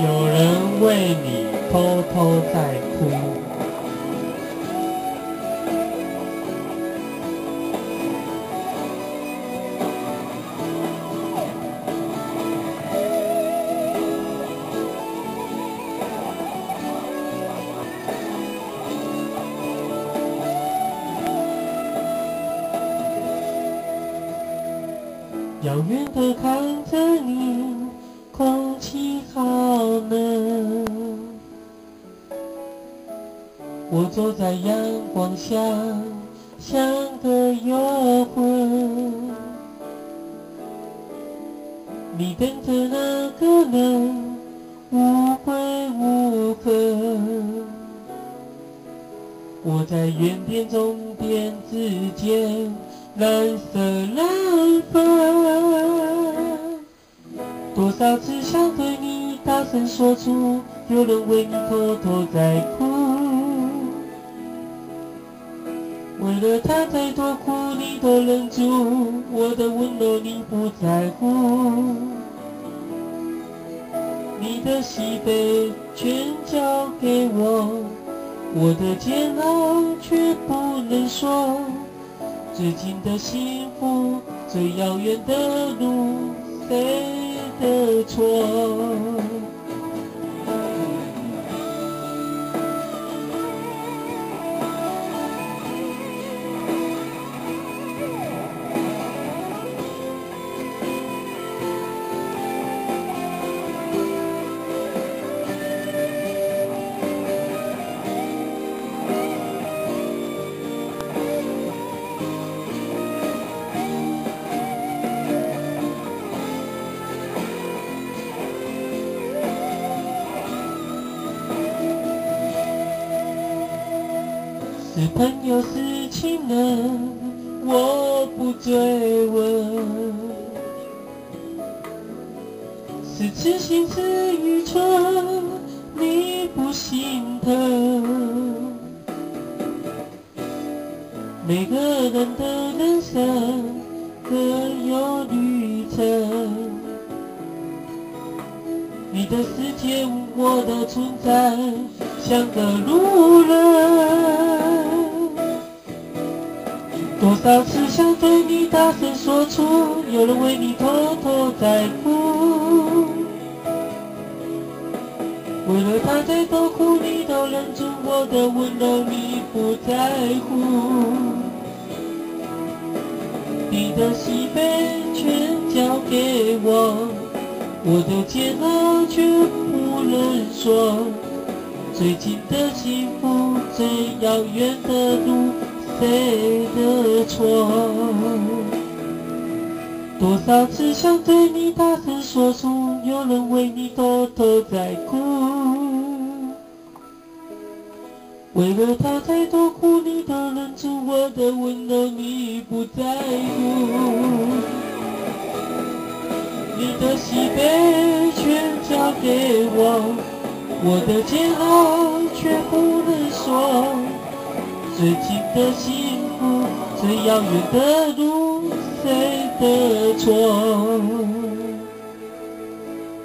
有人为你偷偷在哭。遥远的看着你，空气好冷。我走在阳光下，像个游魂。你等着那个人，无悔无恨。我在原点终点之间，蓝色蓝粉。多少次想对你大声说出，有人为你偷偷在哭。为了他再多苦你都忍住，我的温柔你不在乎。你的喜悲全交给我，我的煎熬却不能说。最近的幸福，最遥远的路，谁的错？是朋友是情人，我不追问。是痴心是愚蠢，你不心疼。每个人的人生各有旅程，你的世界，我的存在，像个路人。多少次想对你大声说出，有人为你偷偷在哭。为了他再多苦你都忍住，我的温柔你不在乎。你的喜悲全交给我，我的煎熬却不能说。最近的幸福，最遥远的路，谁的错？多少次想对你大声说出，有人为你偷偷在哭。为了他再多苦你都忍住，我的温柔你不在乎。你的喜悲全交给我，我的煎熬却不能说。最近的幸福，最遥远的路，谁的错？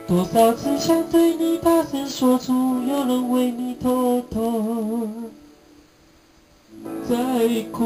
多少次想对你大声说出，有人为你偷偷在哭。